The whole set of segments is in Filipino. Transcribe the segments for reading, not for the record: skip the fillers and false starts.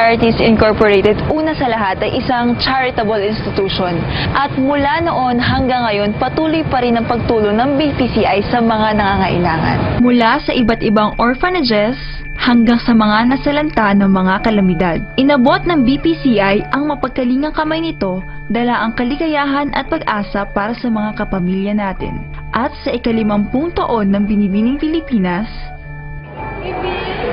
Charities Incorporated, una sa lahat ay isang charitable institution. At mula noon hanggang ngayon, patuloy pa rin ang pagtulong ng BPCI sa mga nangangailangan. Mula sa iba't ibang orphanages hanggang sa mga nasalanta ng mga kalamidad. Inabot ng BPCI ang mapagkalingang kamay nito, dala ang kaligayahan at pag-asa para sa mga kapamilya natin. At sa ika-50 taon ng Binibining Pilipinas,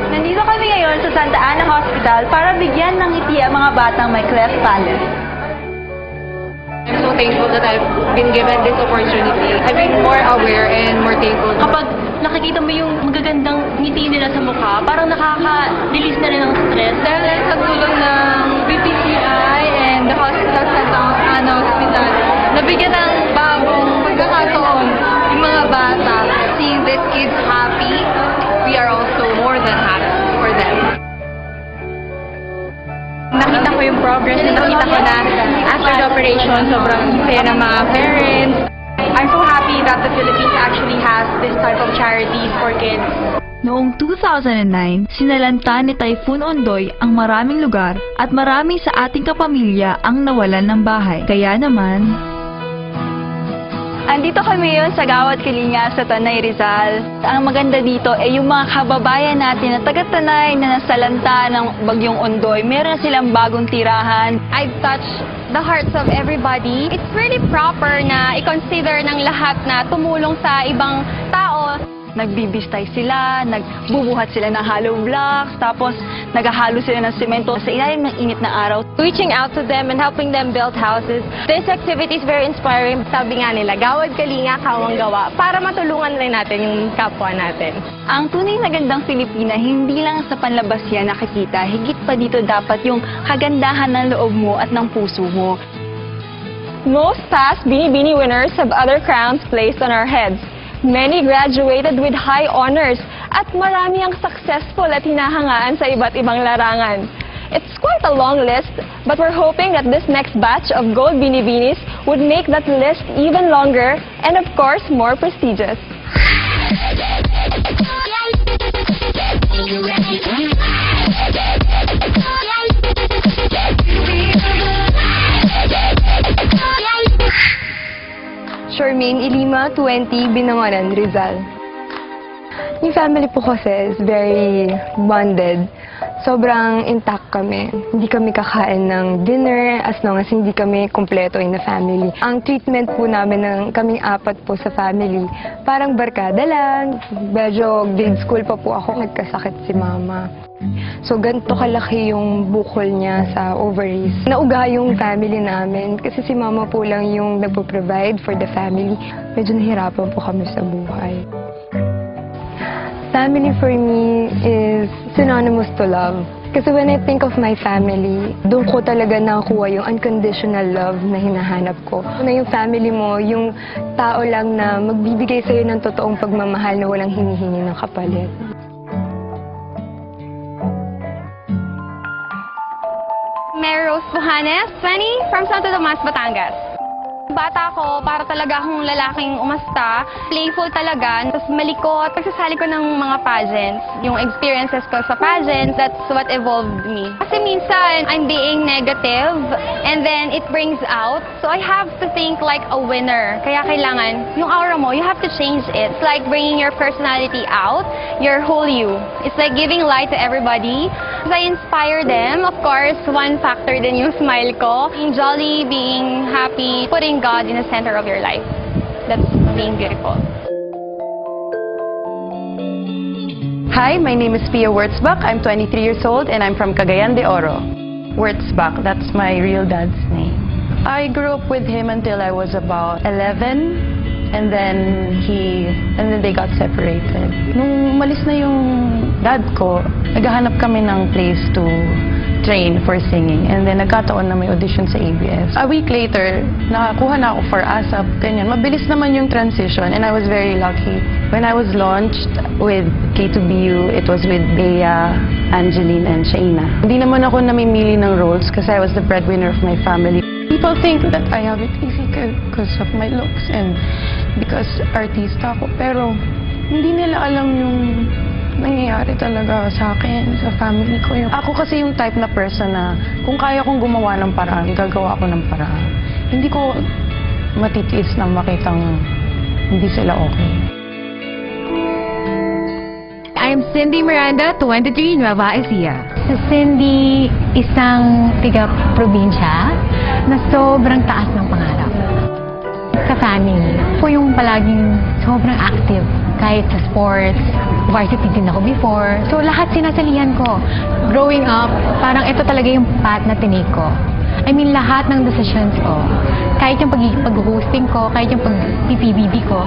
nandito kami ngayon sa Santa Ana Hospital para bigyan ng ngiti ang mga batang may cleft palate. I'm so thankful that I've been given this opportunity. I've been more aware and more thankful. Kapag nakikita mo yung magagandang ngiti nila sa mukha, parang nakaka-release na rin ng stress. Dahil sa tulong ng BPCI and the hospital sa Santa Ana Hospital, nabigyan ng bagong pagkakataon yung mga bata. Seeing these kids happy, we are also more than happy for them. Nakita ko yung progress, nakita ko na after the operation, sobrang saya ng mga parents. I'm so happy that the Philippines actually has this type of charities for kids. Noong 2009, sinalanta ni Typhoon Ondoy ang maraming lugar at marami sa ating kapamilya ang nawalan ng bahay. Kaya naman, andito kami ngayon sa Gawad Kalinga sa Tanay, Rizal. Ang maganda dito ay yung mga kababayan natin na taga-Tanay na nasalanta ng Bagyong Ondoy. Meron na silang bagong tirahan. I've touched the hearts of everybody. It's really proper na i-consider ng lahat na tumulong sa ibang tao. Nagbibistay sila, nagbubuhat sila ng hollow blocks, tapos naghahalo sila ng semento sa ilalim ng init na araw. Reaching out to them and helping them build houses. This activity is very inspiring. Sabi nga nila, Gawad Kalinga, Kawang Gawa, para matulungan rin natin yung kapwa natin. Ang tunay na gandang Pilipina, hindi lang sa panlabas yan nakikita, higit pa dito dapat yung kagandahan ng loob mo at ng puso mo. Most past Bini-Bini winners have other crowns placed on our heads. Many graduated with high honors at marami ang successful at hinahangaan sa iba't ibang larangan. It's quite a long list, but we're hoping that this next batch of Gold Binibinis would make that list even longer and of course more prestigious. Charmaine Ilima, 20, Binangonan, Rizal. Yung family po kasi is very bonded. Sobrang intact kami. Hindi kami kakain ng dinner as long as hindi kami kompleto in the family. Ang treatment po namin ng kaming apat po sa family, parang barkada lang. Medyo grade school pa po ako, nagkasakit si mama. So, ganito kalaki yung bukol niya sa ovaries. Nauga yung family namin kasi si mama po lang yung nagpo-provide for the family. Medyo nahirapan po kami sa buhay. Family for me is synonymous to love. Kasi when I think of my family, doon ko talaga nakuha yung unconditional love na hinahanap ko. Na yung family mo, yung tao lang na magbibigay sa'yo ng totoong pagmamahal na walang hinihingi ng kapalit. Mary Rose Buhanes, 20, from Santo Tomas, Batangas. Bata ko, para talaga akong lalaking umasta, playful talaga, tapos malikot. Pagsasali ko ng mga pageants, yung experiences ko sa pageants, that's what evolved me. Kasi minsan, I'm being negative, and then it brings out. So I have to think like a winner. Kaya kailangan, yung aura mo, you have to change it. It's like bringing your personality out, your whole you. It's like giving light to everybody. Because I inspire them, of course, one factor din yung smile ko. Being jolly, being happy, putting God in the center of your life. That's being beautiful. Hi, my name is Pia Wurtzbach. I'm 23 years old and I'm from Cagayan de Oro. Wurtzbach, that's my real dad's name. I grew up with him until I was about 11 and then they got separated. Nung umalis na yung dad ko, naghahanap kami ng place to train for singing. And then, nagkataon na may audition sa ABS. A week later, nakakuha na ako for ASAP. Ganyan. Mabilis naman yung transition and I was very lucky. When I was launched with K2BU, it was with Bea, Angeline, and Shaina. Hindi naman ako namimili ng roles kasi I was the breadwinner of my family. People think that I have it easy because of my looks and because artista ako. Pero, hindi nila alam yung nangyayari talaga sa akin, sa family ko. Ako kasi yung type na person na kung kaya kong gumawa ng paraan, gagawa ko ng paraan. Hindi ko matitiis na makitang hindi sila okay. I'm Cindy Miranda, 23, Nueva Ecija. Si Cindy, isang tiga-probinsya na sobrang taas ng pangarap. Sa family, ko yung palaging sobrang active. Kahit sa sports, varsity din ako before. So lahat sinasalihan ko. Growing up, parang ito talaga yung path na tinake ko. I mean, lahat ng decisions ko, kahit yung pag-hosting ko, kahit yung pag-PBB ko,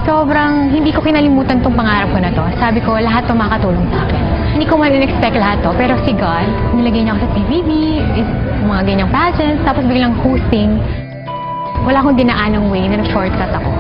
sobrang hindi ko kinalimutan tong pangarap ko na to. Sabi ko, lahat to makakatulong sa akin. Hindi ko man in-expect lahat to, pero si God, nilagay niya ako sa PBB, mga ganyang pageants, tapos biglang hosting. Wala akong dinaanang way na nag-shortcut ako.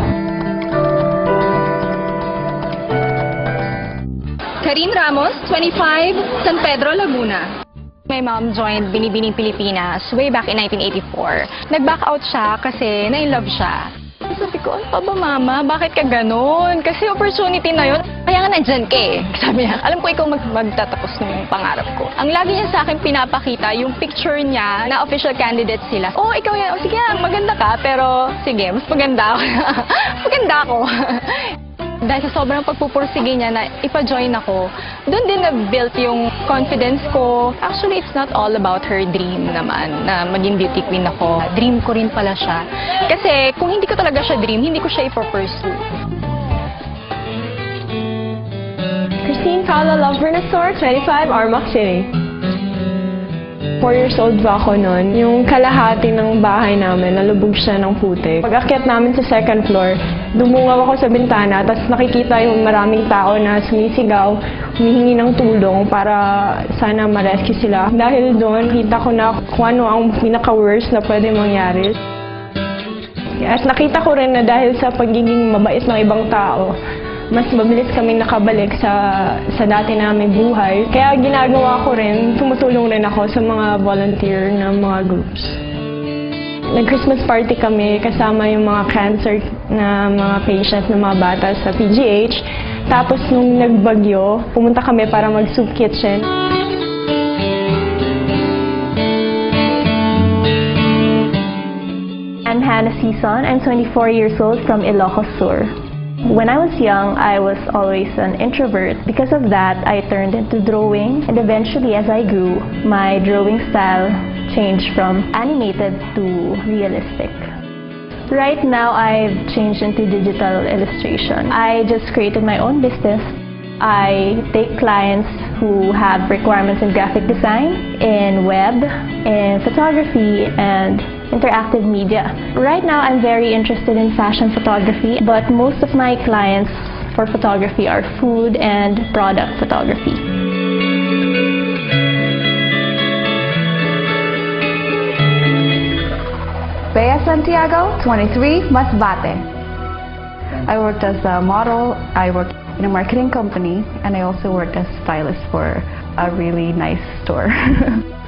Karine Ramos, 25, San Pedro, Laguna. My mom joined Binibining Pilipinas way back in 1984. Nag-back out siya kasi na-in-love siya. Sabi ko, ano pa ba mama? Bakit ka ganun? Kasi opportunity na yun. Kaya nga nandyan ka eh. Sabi niya, alam ko ikaw magtatapos ng pangarap ko. Ang lagi niya sa akin pinapakita, yung picture niya na official candidate sila. Oh, ikaw yan. Oh, sige, maganda ka. Pero sige, mas maganda ako. Maganda ako. Dahil sa sobrang pagpupursige niya na ipa-join ako, doon din na-built yung confidence ko. Actually, it's not all about her dream naman na maging beauty queen ako. Dream ko rin pala siya. Kasi kung hindi ko talaga siya dream, hindi ko siya ipo-pursue. Christine Paula Loverbernasor, 25, Armac City. 4 years old ba ako noon? Yung kalahati ng bahay namin, nalubog siya ng putik. Pag-akyat namin sa second floor, dumungaw ako sa bintana, tapos nakikita yung maraming tao na sumisigaw, humihingi ng tulong para sana ma-rescue sila. Dahil doon, kita ko na kung ano ang pinaka-worst na pwede mangyari. At nakita ko rin na dahil sa pagiging mabait ng ibang tao, mas mabilis kami nakabalik sa dati naming buhay. Kaya ginagawa ko rin, tumutulong rin ako sa mga volunteer ng mga groups. Nag-Christmas party kami kasama yung mga cancer na mga patients na mga bata sa PGH. Tapos nung nagbagyo, pumunta kami para mag-soup kitchen. I'm Hannah Sison. I'm 24 years old from Ilocos Sur. When I was young, I was always an introvert. Because of that, I turned into drawing, and eventually as I grew, my drawing style changed from animated to realistic. Right now, I've changed into digital illustration. I just created my own business. I take clients who have requirements in graphic design, in web, in photography, and interactive media. Right now, I'm very interested in fashion photography, but most of my clients for photography are food and product photography. Bea Santiago, 23, Masbate. I worked as a model, I worked in a marketing company, and I also worked as a stylist for a really nice store.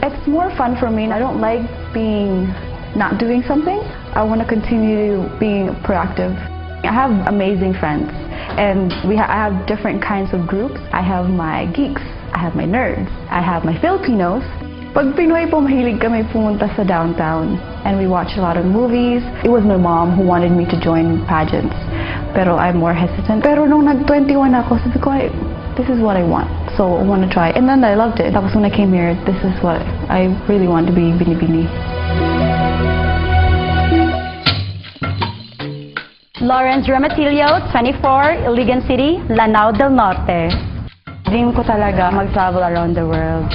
It's more fun for me. I don't like being not doing something. I want to continue being proactive. I have amazing friends, and I have different kinds of groups. I have my geeks, I have my nerds, I have my Filipinos. Pag Pinoy po, mahilig kami pumunta sa downtown, and we watch a lot of movies. It was my mom who wanted me to join pageants, pero I'm more hesitant. Pero nung nag-21 ako, sabi ko, this is what I want, so I want to try. And then I loved it. Tapos when I came here, this is what I really want to be, Binibini. Lawrence Ramatilio, 24, Iligan City, Lanao del Norte. Dream ko talaga mag-travel around the world.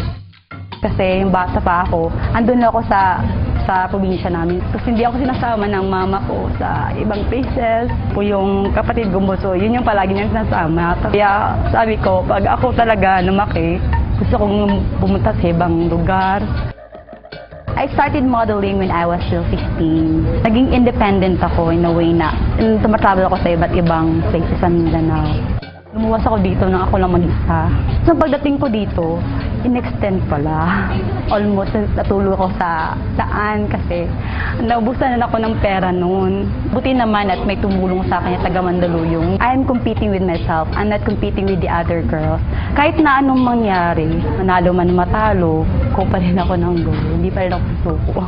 Kasi yung bata pa ako, andun ako sa probinsya namin. Tapos hindi ako sinasama ng mama ko sa ibang places. Po yung kapatid ko so yun yung palagi niyang sinasama. Kaya sabi ko, pag ako talaga lumaki, gusto kong pumunta sa ibang lugar. I started modeling when I was still 16. Naging independent ako in a way na tumatravel ako sa iba't ibang places sa Mindanao. Lumuwas ako dito nang ako lang mag-isa. So pagdating ko dito, in-extend pala. Almost natulog ako sa daan kasi naubusan na ako ng pera noon. Buti naman at may tumulong sa akin taga Mandaluyong. I am competing with myself. I'm not competing with the other girls. Kahit na anong mangyari, manalo man matalo, ko pa rin ako ng goal. Hindi pa rin ako susuko.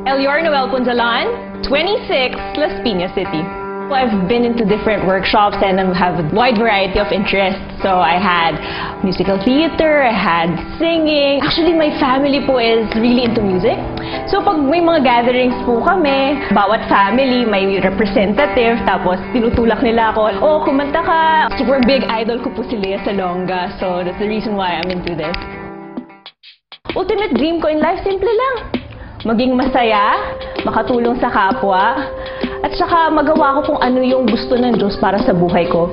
Elior Noel Punzalan, 26, Las Piñas City. I've been into different workshops and I have a wide variety of interests. So I had musical theater, I had singing. Actually, my family po is really into music. So pag may mga gatherings po kami, bawat family may representative, tapos tinutulak nila ako, oh, kumanta ka. Super big idol ko po si Lea Salonga. So that's the reason why I'm into this. Ultimate dream ko in life, simple lang. Maging masaya, makatulong sa kapwa, at saka magawa ko kung ano yung gusto ng Diyos para sa buhay ko.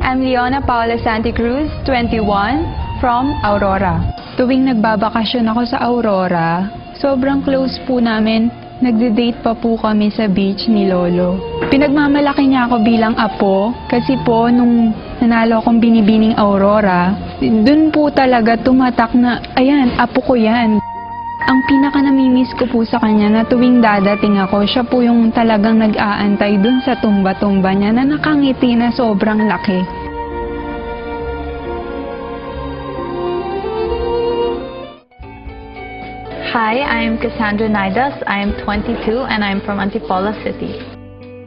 I'm Leona Paula Santi Cruz, 21, from Aurora. Tuwing nagbabakasyon ako sa Aurora, sobrang close po namin. Nagde-date pa po kami sa beach ni Lolo. Pinagmamalaki niya ako bilang apo kasi po nung nanalo akong binibining Aurora, dun po talaga tumatak na, ayan, apo ko yan. Ang pinaka namimiss ko po sa kanya na tuwing dadating ako, siya po yung talagang nag-aantay dun sa tumba-tumba niya na nakangiti na sobrang laki. Hi, I'm Cassandra Naidas. I'm 22 and I'm from Antipolo City.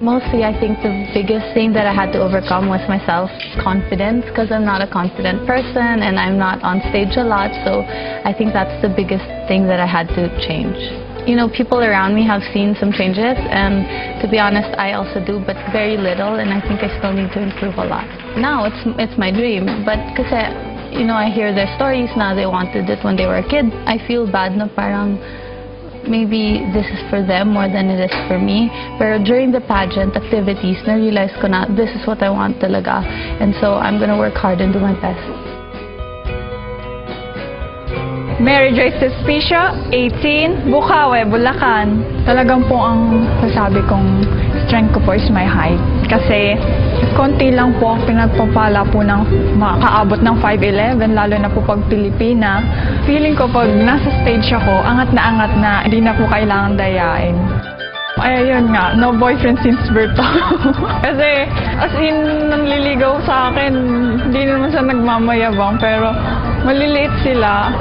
Mostly, I think the biggest thing that I had to overcome was my self-confidence because I'm not a confident person and I'm not on stage a lot. So I think that's the biggest thing that I had to change. You know, people around me have seen some changes and to be honest, I also do, but very little, and I think I still need to improve a lot. Now, it's my dream, but kasi, you know, I hear their stories now, they wanted it when they were a kid. I feel bad na parang maybe this is for them more than it is for me. Pero during the pageant activities, na-realize ko na this is what I want talaga. And so I'm gonna work hard and do my best. Mary Joyce Despicio, 18, Bukawe, Bulacan. Talagang po ang sasabi kong strength ko po is my height. Kasi konti lang po ang pinagpapala po ng makaabot ng 5'11", lalo na po pag Pilipina. Feeling ko pag nasa stage ako, angat na, hindi na po kailangan dayain. Ay, ayun nga, no boyfriend since birth ako. Kasi, as in, nanliligaw sa akin, hindi naman siya nagmamayabang, pero maliliit sila.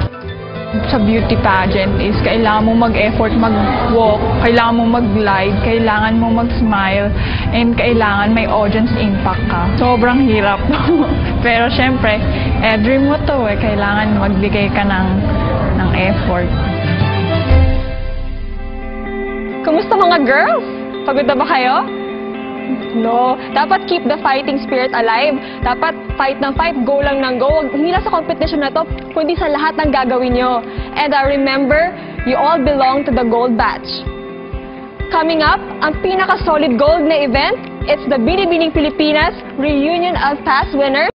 Sa beauty pageant is kailangan mo mag-effort mag-walk, kailangan mo mag-glide, kailangan mo mag-smile, and kailangan may audience impact ka. Sobrang hirap. Pero syempre, dream mo to kailangan magbigay ka ng effort. Kumusta mga girls? Pagod na ba kayo? No. Dapat keep the fighting spirit alive. Dapat fight ng fight, go lang ng go. Hindi lang sa competition na to, kundi sa lahat ng gagawin nyo. And remember, you all belong to the gold batch. Coming up, ang pinaka-solid gold na event, it's the Binibining Pilipinas Reunion of Past Winners.